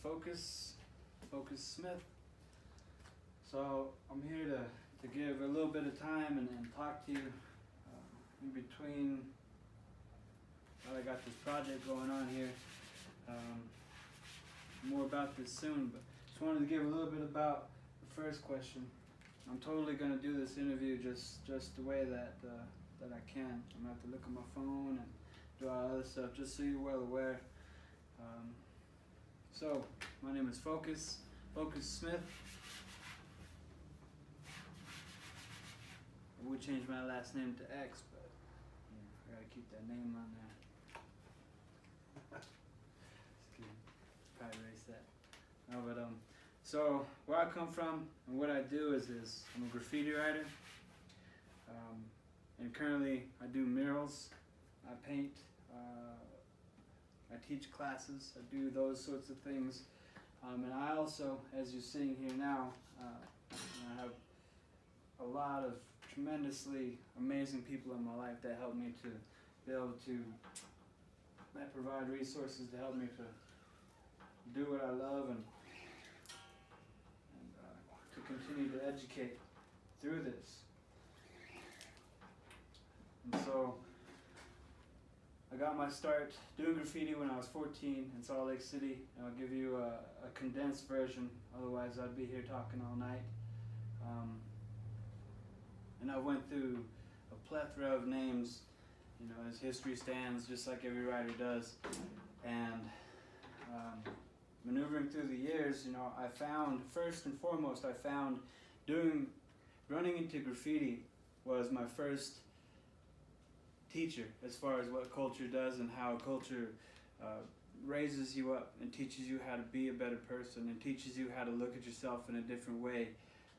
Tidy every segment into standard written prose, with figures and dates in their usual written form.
Focus Smith. So I'm here to give a little bit of time and talk to you in between while I got this project going on here. More about this soon, but just wanted to give a little bit about the first question. I'm totally going to do this interview just the way that I can. I'm going to have to look at my phone and do all that other stuff just so you're well aware. So, my name is Focus Smith. I would change my last name to X, but I gotta keep that name on there. Just kidding. Probably erase that. No, but so where I come from and what I do is I'm a graffiti writer, and currently I do murals, I paint, I teach classes, I do those sorts of things, and I also, as you're seeing here now, I have a lot of tremendously amazing people in my life that help me to be able to, that provide resources to help me to do what I love and to continue to educate through this. And so I got my start doing graffiti when I was 14 in Salt Lake City, and I'll give you a condensed version, otherwise I'd be here talking all night. And I went through a plethora of names, as history stands, just like every writer does. And maneuvering through the years, I found, first and foremost, running into graffiti was my first teacher as far as what culture does and how culture raises you up and teaches you how to be a better person and teaches you how to look at yourself in a different way.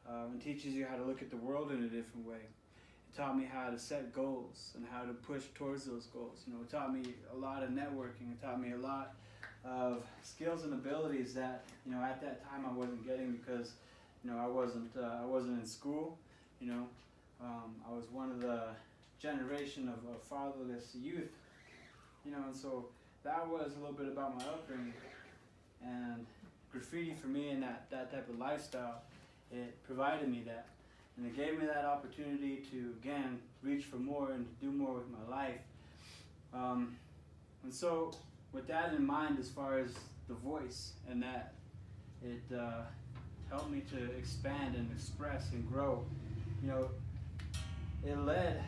And teaches you how to look at the world in a different way. It taught me how to set goals and how to push towards those goals. It taught me a lot of networking. It taught me a lot of skills and abilities that at that time I wasn't getting because I wasn't in school. I was one of the generation of fatherless youth. And so that was a little bit about my upbringing, and graffiti for me and that type of lifestyle. It provided me that, and it gave me that opportunity to, again, reach for more and to do more with my life. And so with that in mind, as far as the voice and that, it helped me to expand and express and grow. It led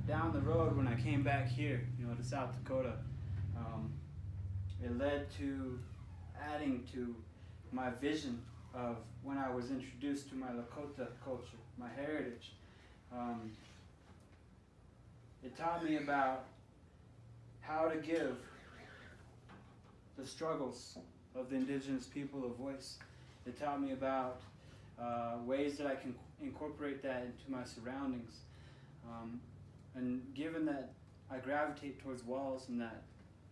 down the road when I came back here, to South Dakota. It led to adding to my vision of when I was introduced to my Lakota culture, my heritage. It taught me about how to give the struggles of the indigenous people a voice. It taught me about ways that I can incorporate that into my surroundings. And given that I gravitate towards walls and that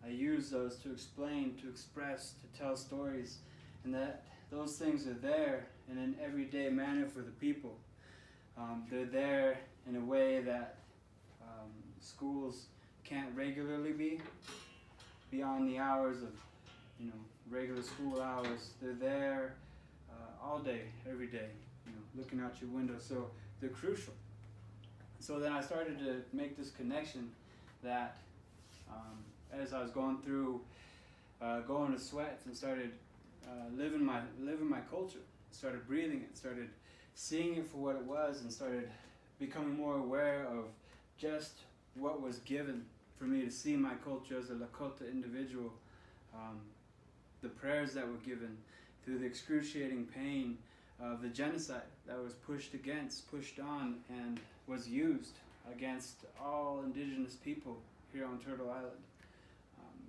I use those to explain, to express, to tell stories, and that those things are there in an everyday manner for the people. They're there in a way that schools can't regularly be, beyond the hours of regular school hours. They're there all day, every day, looking out your window. So they're crucial. So then I started to make this connection that as I was going through, going to sweats and started living my culture, started breathing it, started seeing it for what it was, and started becoming more aware of just what was given for me to see my culture as a Lakota individual. The prayers that were given through the excruciating pain of the genocide that was pushed on, and was used against all indigenous people here on Turtle Island.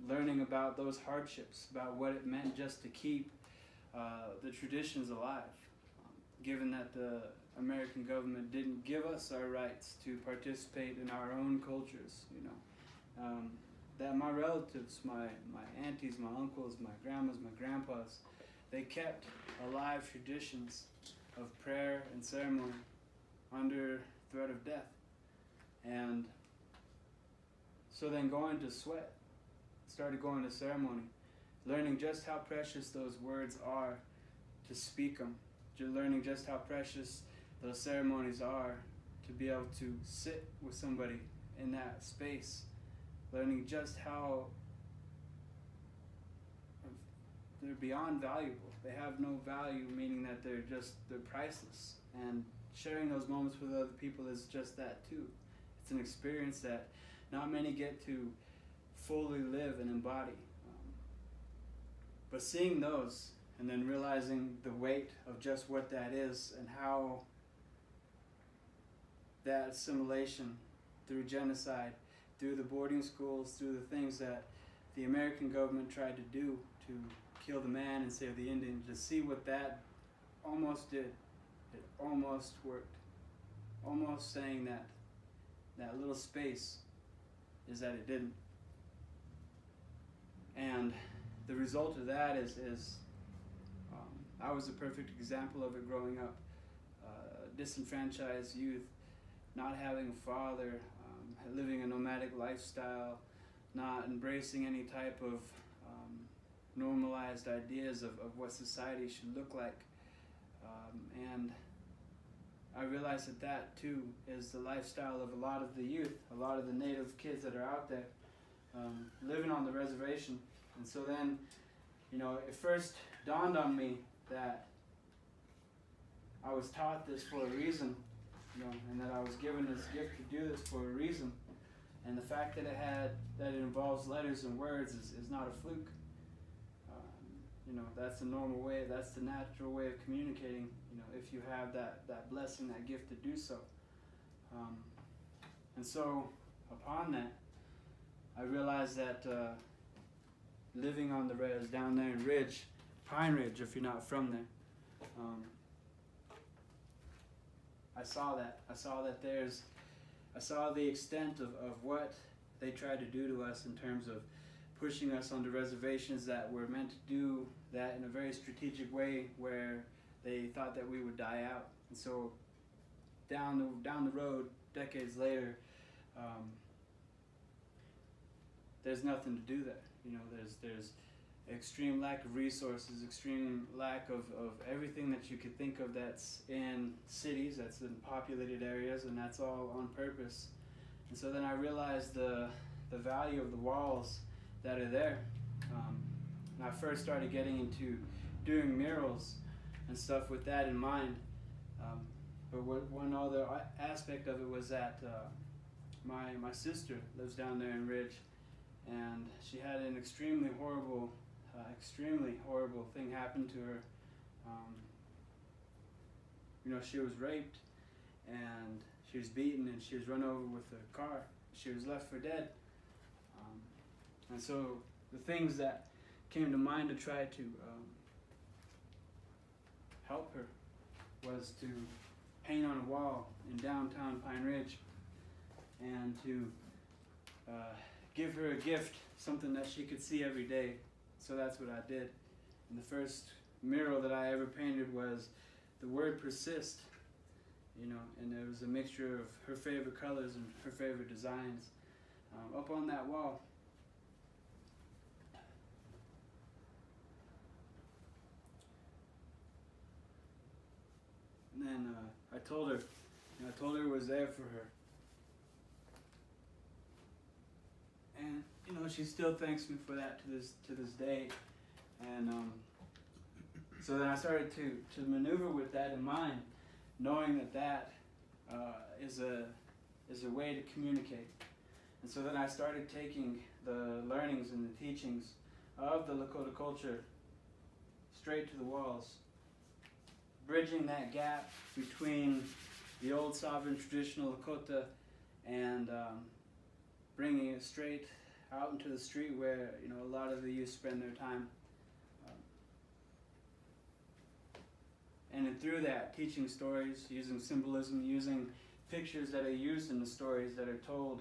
Learning about those hardships, about what it meant just to keep the traditions alive, given that the American government didn't give us our rights to participate in our own cultures, that my relatives, my aunties, my uncles, my grandmas, my grandpas, they kept alive traditions of prayer and ceremony under threat of death. And so then going to sweat, started going to ceremony, learning just how precious those words are to speak them, learning just how precious those ceremonies are to be able to sit with somebody in that space, learning just how they're beyond valuable. They have no value, meaning that they're priceless. And sharing those moments with other people is just that too. It's an experience that not many get to fully live and embody. But seeing those and then realizing the weight of just what that is and how that assimilation through genocide, through the boarding schools, through the things that the American government tried to do to kill the man and save the Indian, to see what that almost did. It almost worked. Almost saying that little space is that it didn't. And the result of that is I was a perfect example of it growing up. Disenfranchised youth, not having a father, living a nomadic lifestyle, not embracing any type of normalized ideas of what society should look like. And I realized that too is the lifestyle of a lot of the youth, a lot of the native kids that are out there living on the reservation. And so then, it first dawned on me that I was taught this for a reason, and that I was given this gift to do this for a reason. And the fact that it involves letters and words is not a fluke. That's the normal way, that's the natural way of communicating, if you have that blessing, that gift to do so. And so, upon that, I realized that living on the res down there in Pine Ridge, if you're not from there, I saw that. I saw the extent of what they tried to do to us in terms of pushing us onto reservations that were meant to do that in a very strategic way, where they thought that we would die out. And so down the road, decades later, there's nothing to do there. There's extreme lack of resources, extreme lack of everything that you could think of that's in cities, that's in populated areas, and that's all on purpose. And so then I realized the value of the walls that are there. And I first started getting into doing murals and stuff with that in mind. But one other aspect of it was that my sister lives down there in Ridge, and she had an extremely horrible thing happen to her. She was raped, and she was beaten, and she was run over with a car. She was left for dead. And so the things that came to mind to try to help her was to paint on a wall in downtown Pine Ridge and to give her a gift, something that she could see every day. So that's what I did. And the first mural that I ever painted was the word persist, and there was a mixture of her favorite colors and her favorite designs up on that wall. And then I told her it was there for her. And she still thanks me for that to this day. And so then I started to maneuver with that in mind, knowing that is a way to communicate. And so then I started taking the learnings and the teachings of the Lakota culture straight to the walls, bridging that gap between the old sovereign traditional Lakota and bringing it straight out into the street where a lot of the youth spend their time. And then through that, teaching stories, using symbolism, using pictures that are used in the stories that are told,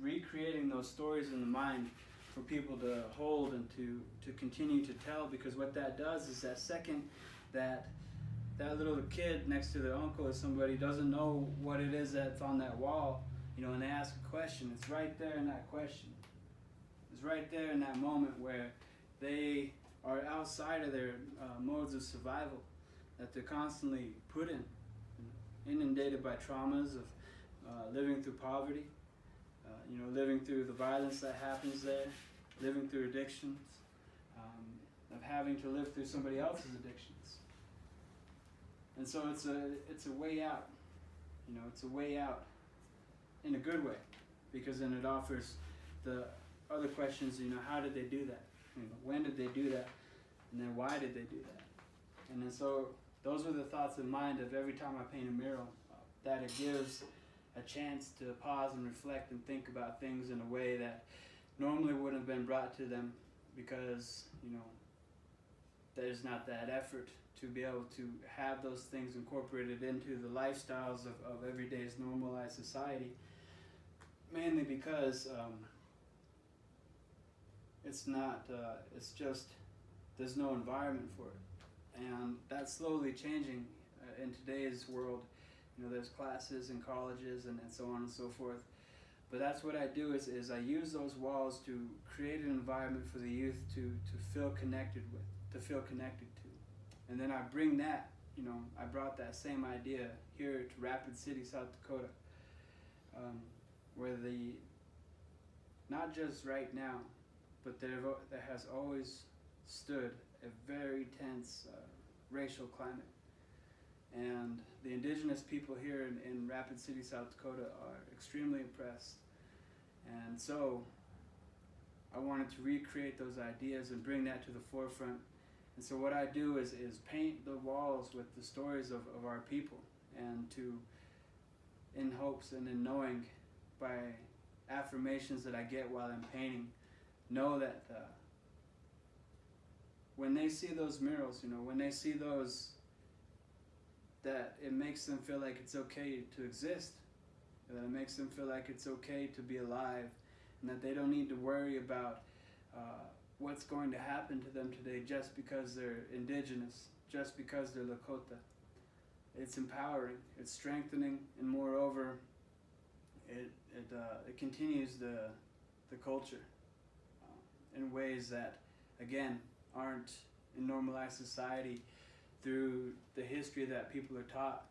recreating those stories in the mind for people to hold and to continue to tell, because what that does is that second that little kid next to their uncle or somebody doesn't know what it is that's on that wall, and they ask a question, it's right there in that question. is right there in that moment where they are outside of their modes of survival that they're constantly put in, inundated by traumas of living through poverty, living through the violence that happens there, living through addictions, of having to live through somebody else's addictions. And so it's a way out. It's a way out in a good way, because then it offers the other questions. How did they do that? When did they do that? And then why did they do that? And then so those are the thoughts in mind of every time I paint a mural, that it gives a chance to pause and reflect and think about things in a way that normally wouldn't have been brought to them, because there's not that effort to be able to have those things incorporated into the lifestyles of everyday's normalized society, mainly because it's just there's no environment for it. And that's slowly changing in today's world. There's classes in colleges and so on and so forth. But that's what I do is I use those walls to create an environment for the youth to feel connected with, to feel connected to. And then I bring that, I brought that same idea here to Rapid City, South Dakota, where not just right now, but there has always stood a very tense racial climate. And the indigenous people here in Rapid City, South Dakota are extremely oppressed. And so I wanted to recreate those ideas and bring that to the forefront. And so what I do is paint the walls with the stories of our people, and in hopes and in knowing, by affirmations that I get while I'm painting, know that when they see those murals, when they see those, that it makes them feel like it's okay to exist, that it makes them feel like it's okay to be alive, and that they don't need to worry about what's going to happen to them today just because they're indigenous, just because they're Lakota. It's empowering, it's strengthening, and moreover, it continues the culture in ways that, again, aren't in normalized society, through the history that people are taught,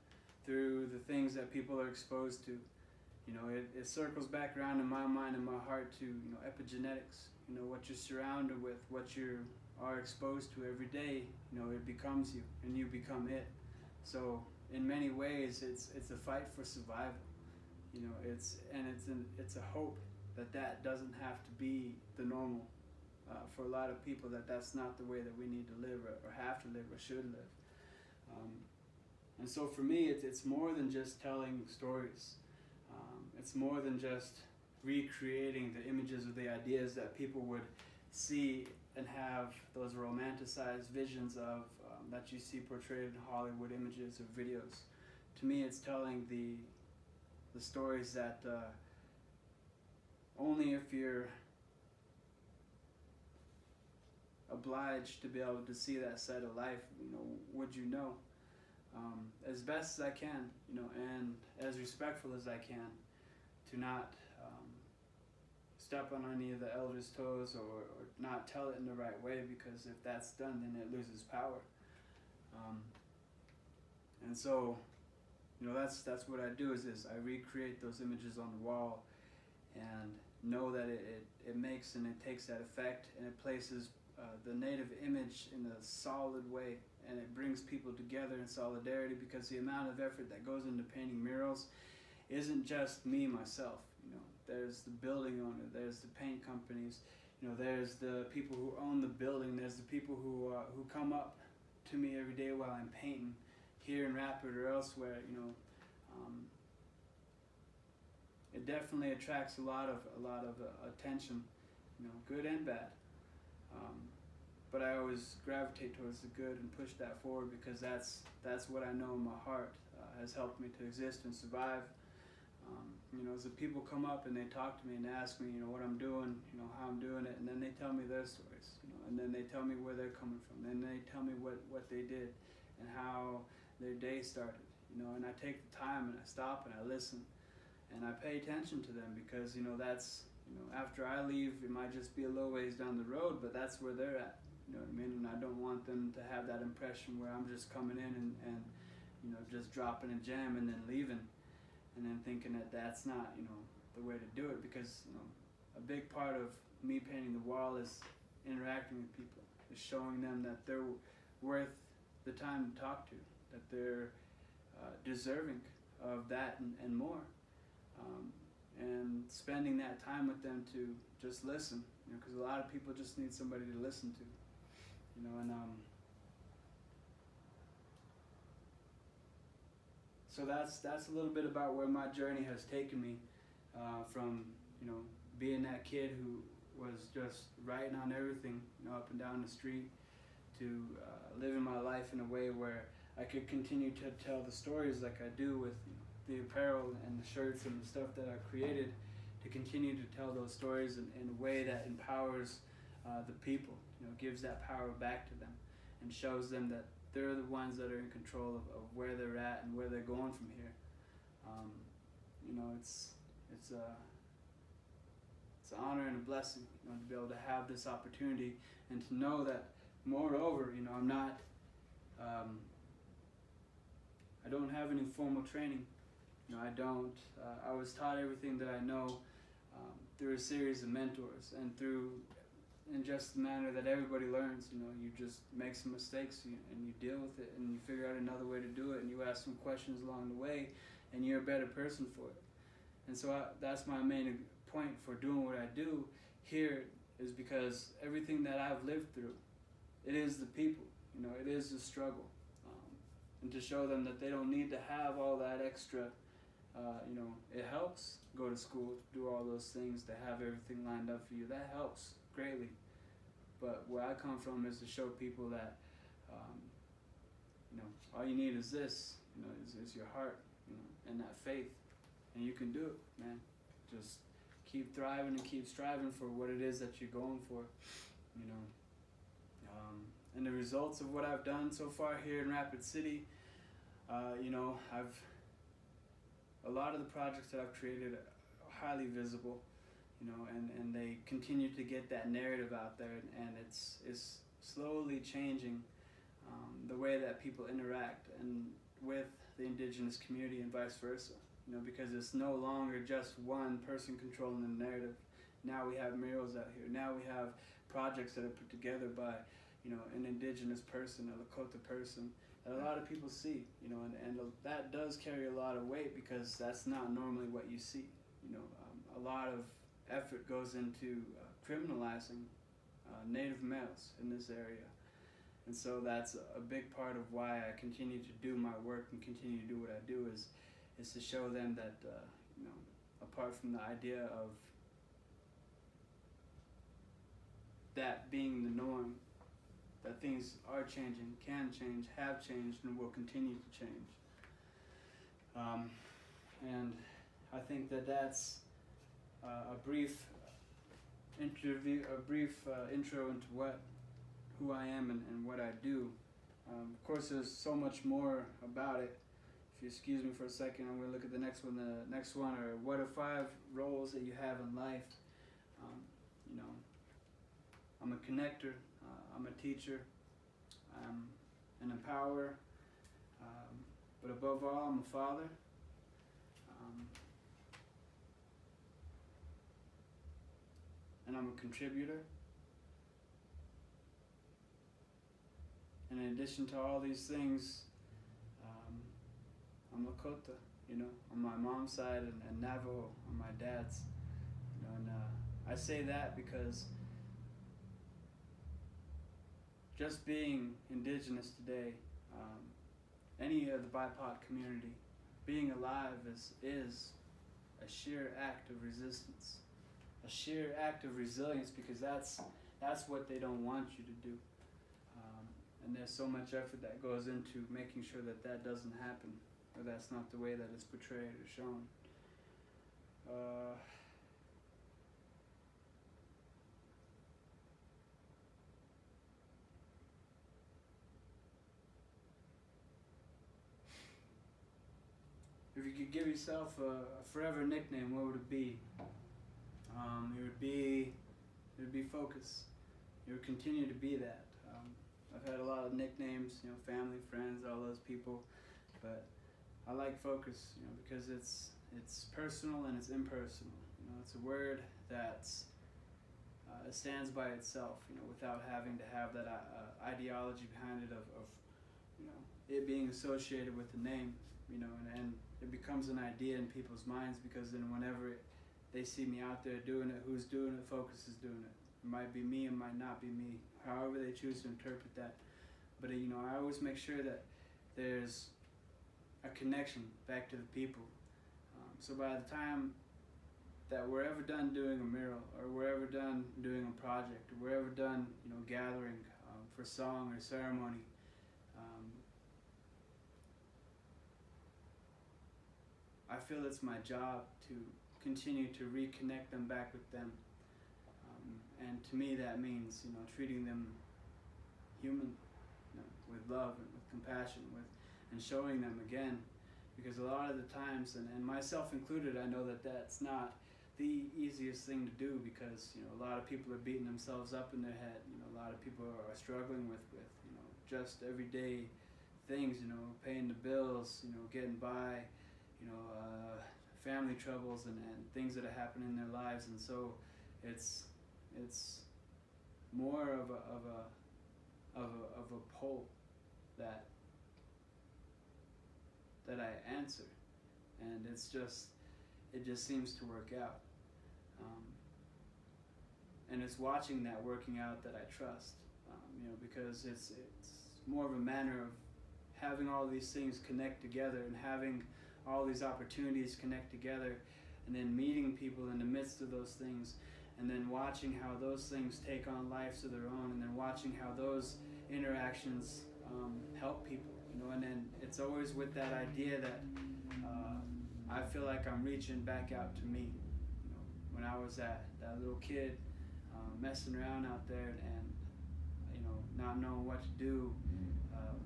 through the things that people are exposed to. It circles back around in my mind and my heart to epigenetics. What you're surrounded with, what you are exposed to every day, it becomes you, and you become it. So in many ways, it's a fight for survival. It's a hope that doesn't have to be the normal for a lot of people. That's not the way that we need to live, or have to live, or should live. And so for me, it's more than just telling stories. It's more than just recreating the images of the ideas that people would see and have those romanticized visions of that you see portrayed in Hollywood images or videos. To me, it's telling the stories that only if you're obliged to be able to see that side of life, would you know. As best as I can, and as respectful as I can, to not step on any of the elders' toes, or not tell it in the right way, because if that's done, then it loses power. And so, that's what I do is I recreate those images on the wall, and know that it makes and it takes that effect, and it places the native image in a solid way, and it brings people together in solidarity, because the amount of effort that goes into painting murals isn't just me, myself. There's the building owner, there's the paint companies, there's the people who own the building, there's the people who come up to me every day while I'm painting here in Rapid or elsewhere. It definitely attracts a lot of attention, good and bad. But I always gravitate towards the good and push that forward, because that's what I know in my heart has helped me to exist and survive. As the people come up and they talk to me and ask me, what I'm doing, how I'm doing it, and then they tell me their stories, and then they tell me where they're coming from, and they tell me what they did and how their day started, and I take the time and I stop and I listen and I pay attention to them, because that's After I leave, it might just be a little ways down the road, but that's where they're at. You know what I mean? And I don't want them to have that impression where I'm just coming in and just dropping a gem and then leaving, and then thinking that that's not, the way to do it, because, a big part of me painting the wall is interacting with people, is showing them that they're worth the time to talk to, that they're deserving of that and more. And spending that time with them to just listen, because a lot of people just need somebody to listen to, so that's a little bit about where my journey has taken me, from being that kid who was just writing on everything, up and down the street, to living my life in a way where I could continue to tell the stories like I do with the apparel and the shirts and the stuff that I've created, to continue to tell those stories in a way that empowers the people, gives that power back to them, and shows them that they're the ones that are in control of where they're at and where they're going from here. It's an honor and a blessing, to be able to have this opportunity, and to know that, moreover, I'm not, I don't have any formal training. I don't. I was taught everything that I know through a series of mentors, and in just the manner that everybody learns. You just make some mistakes and you deal with it, and you figure out another way to do it, and you ask some questions along the way, and you're a better person for it. And so that's my main point for doing what I do here, is because everything that I've lived through, it is the people, it is the struggle, and to show them that they don't need to have all that extra. It helps go to school, to do all those things, to have everything lined up for you. That helps greatly. But where I come from is to show people that, all you need is this, is your heart, and that faith. And you can do it, man. Just keep thriving and keep striving for what it is that you're going for, And the results of what I've done so far here in Rapid City, a lot of the projects that I've created are highly visible, and they continue to get that narrative out there, and it's slowly changing the way that people interact and with the indigenous community and vice versa, because it's no longer just one person controlling the narrative. Now we have murals out here. Now we have projects that are put together by, an indigenous person, a Lakota person, that a lot of people see, and that does carry a lot of weight, because that's not normally what you see. A lot of effort goes into criminalizing Native males in this area. And so that's a big part of why I continue to do my work and continue to do what I do, is to show them that, apart from the idea of that being the norm, that things are changing, can change, have changed, and will continue to change. And I think that's a brief intro into who I am and what I do. Of course, there's so much more about it. If you excuse me for a second, I'm going to look at the next one. The next one are, what are 5 roles that you have in life? I'm a connector. I'm a teacher. I'm an empowerer. But above all, I'm a father. And I'm a contributor. And in addition to all these things, I'm Lakota, on my mom's side, and Navajo on my dad's. And I say that because just being indigenous today, any of the BIPOC community, being alive is a sheer act of resistance, a sheer act of resilience, because that's what they don't want you to do. And there's so much effort that goes into making sure that doesn't happen, or that's not the way that it's portrayed or shown. If you could give yourself a forever nickname, what would it be? it would be focus. It would continue to be that. I've had a lot of nicknames, family, friends, all those people, but I like focus, because it's personal and it's impersonal. It's a word that's it stands by itself, without having to have that ideology behind it of it being associated with the name, and it becomes an idea in people's minds, because then whenever they see me out there doing it, who's doing it, focus is doing it. It might be me, it might not be me, however they choose to interpret that. But I always make sure that there's a connection back to the people. So by the time that we're ever done doing a mural, or we're ever done doing a project, or we're ever done, gathering for song or ceremony, I feel it's my job to continue to reconnect them back with them. And to me that means, treating them human, with love and with compassion, and showing them again. Because a lot of the times, and myself included, I know that that's not the easiest thing to do, because a lot of people are beating themselves up in their head. A lot of people are struggling with just everyday things, paying the bills, getting by, family troubles and things that are happening in their lives. And so it's more of a poll that I answer, and it just seems to work out. And it's watching that working out that I trust, because it's more of a manner of having all these things connect together, and having all these opportunities connect together, and then meeting people in the midst of those things, and then watching how those things take on lives of their own, and then watching how those interactions help people, and then it's always with that idea that I feel like I'm reaching back out to me, when I was that little kid messing around out there, and not knowing what to do,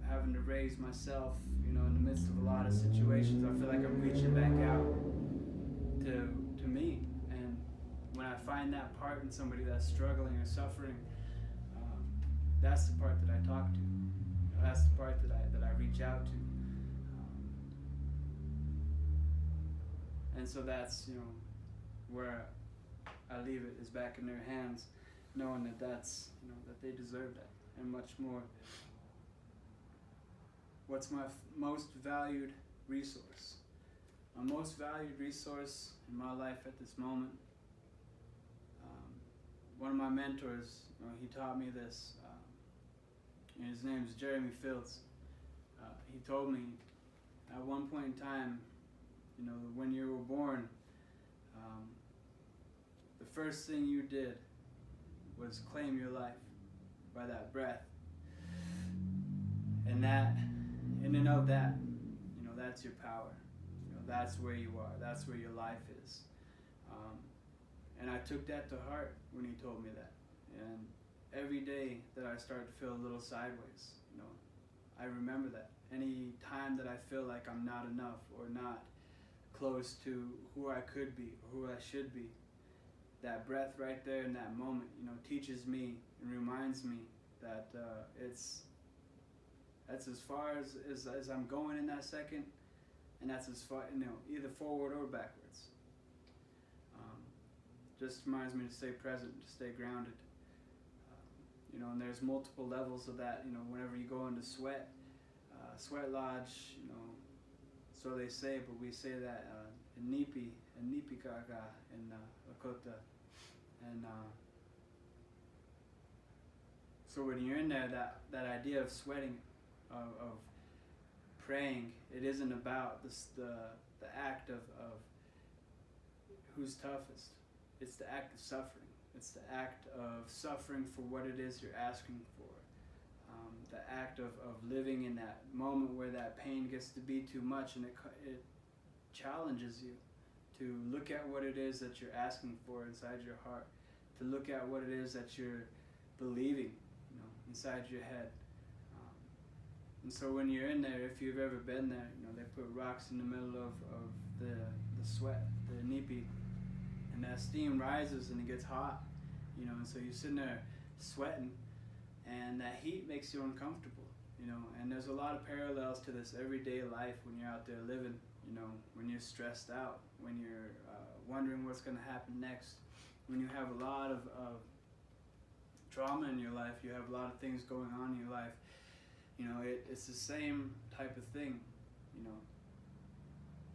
having to raise myself, in the midst of a lot of situations. I feel like I'm reaching back out to me, and when I find that part in somebody that's struggling or suffering, that's the part that I talk to. That's the part that I reach out to. And so that's, where I leave it, is back in their hands, knowing that that's, that they deserve that and much more. What's my most valued resource? My most valued resource in my life at this moment, one of my mentors, he taught me this, and his name is Jeremy Fields. He told me at one point in time, when you were born, the first thing you did was claim your life by that breath. And that, in and of that, that's your power. That's where you are. That's where your life is. And I took that to heart when he told me that. And every day that I start to feel a little sideways, I remember that. Any time that I feel like I'm not enough, or not close to who I could be, or who I should be, that breath right there in that moment, teaches me and reminds me that that's as far as I'm going in that second, and that's as far, either forward or backwards. Just reminds me to stay present, to stay grounded. And there's multiple levels of that. Whenever you go into sweat lodge, so they say, but we say that in Nipikaga in Lakota, and so when you're in there, that idea of sweating, of praying, it isn't about the act of who's toughest. It's the act of suffering. It's the act of suffering for what it is you're asking for. The act of living in that moment where that pain gets to be too much, and it challenges you to look at what it is that you're asking for inside your heart, to look at what it is that you're believing, inside your head. And so when you're in there, if you've ever been there, they put rocks in the middle of the sweat, the nipi, and and that steam rises and it gets hot, you know, and so you're sitting there sweating, and that heat makes you uncomfortable, you know. And there's a lot of parallels to this everyday life when you're out there living, you know, when you're stressed out, when you're wondering what's going to happen next, when you have a lot of trauma in your life, you have a lot of things going on in your life, you know, it's the same type of thing, you know.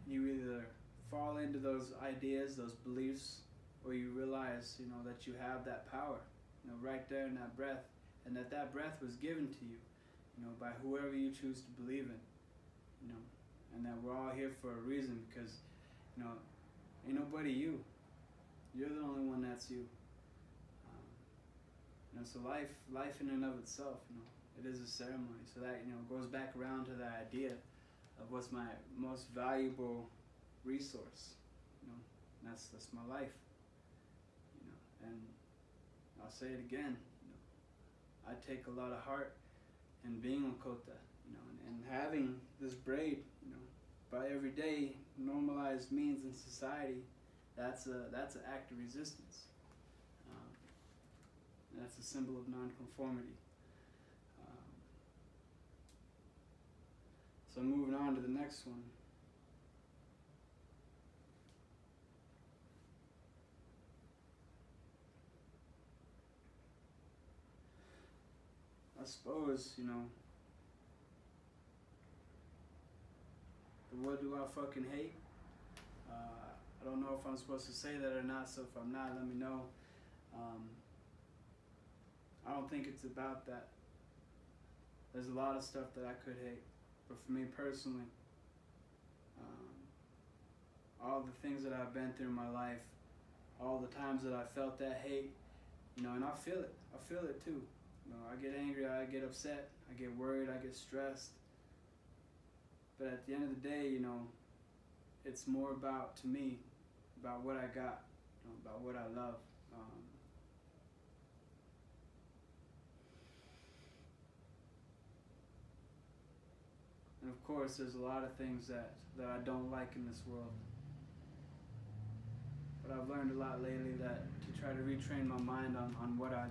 You either fall into those ideas, those beliefs, or you realize, you know, that you have that power, you know, right there in that breath, and that breath was given to you, you know, by whoever you choose to believe in, you know, and that we're all here for a reason, because, you know, ain't nobody you. You're the only one that's you. You know, so life in and of itself, you know, it is a ceremony. So that, you know, goes back around to the idea of what's my most valuable resource, you know, and that's my life, you know. And I'll say it again, you know, I take a lot of heart in being Lakota, you know, and having this braid, you know, by everyday normalized means in society. That's an act of resistance. That's a symbol of nonconformity. So moving on to the next one. I suppose, you know, what do I fucking hate? I don't know if I'm supposed to say that or not, so if I'm not, let me know. I don't think it's about that. There's a lot of stuff that I could hate, but for me personally, all the things that I've been through in my life, all the times that I felt that hate, you know, and I feel it too. You know, I get angry, I get upset, I get worried, I get stressed. But at the end of the day, you know, it's more about, to me, about what I got, you know, about what I love. And of course, there's a lot of things that I don't like in this world. But I've learned a lot lately that to try to retrain my mind on what I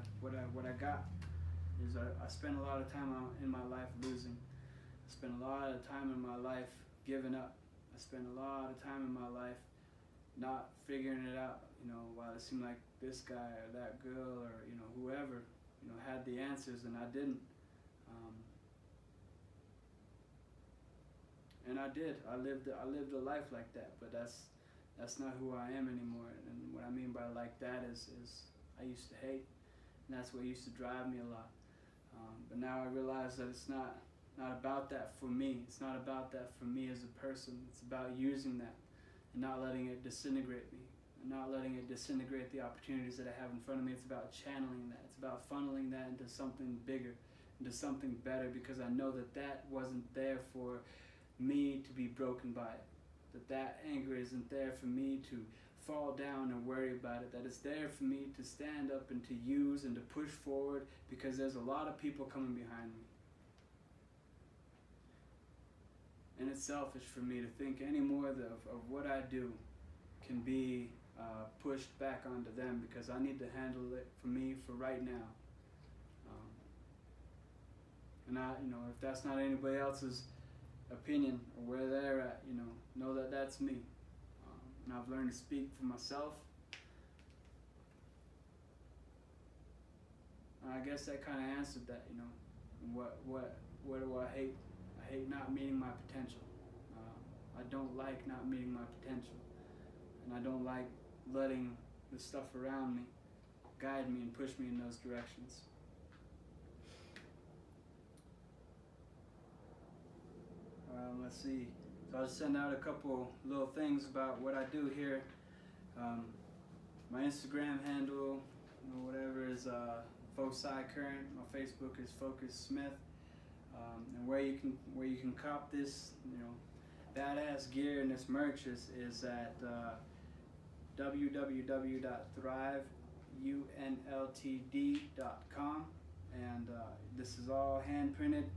got is I spend a lot of time in my life losing. I spend a lot of time in my life giving up. I spend a lot of time in my life not figuring it out, you know, while it seemed like this guy or that girl or, you know, whoever, you know, had the answers and I didn't. And I did. I lived a life like that, but that's not who I am anymore. And what I mean by like that is I used to hate, and that's what used to drive me a lot. But now I realize that it's not about that for me. It's not about that for me as a person. It's about using that and not letting it disintegrate me, and not letting it disintegrate the opportunities that I have in front of me. It's about channeling that. It's about funneling that into something bigger, into something better, because I know that wasn't there for me to be broken by it. That anger isn't there for me to fall down and worry about it. That it's there for me to stand up and to use and to push forward, because there's a lot of people coming behind me. And it's selfish for me to think any more of what I do can be pushed back onto them, because I need to handle it for me for right now. And you know, if that's not anybody else's opinion or where they're at, you know that that's me. And I've learned to speak for myself. And I guess that kind of answered that, you know. What do I hate? I hate not meeting my potential. I don't like not meeting my potential. And I don't like letting the stuff around me guide me and push me in those directions. Let's see. So I'll send out a couple little things about what I do here. My Instagram handle, you know, whatever, is Foci Current. My Facebook is Focus Smith. And where you can cop this, you know, badass gear and this merch is at www.thriveunltd.com, and this is all hand printed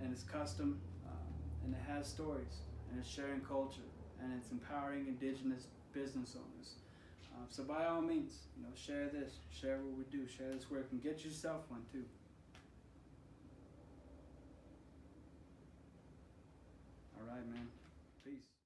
and it's custom, and it has stories, and it's sharing culture, and it's empowering indigenous business owners. So by all means, share this, share what we do, share this work, and get yourself one too. All right, man. Peace.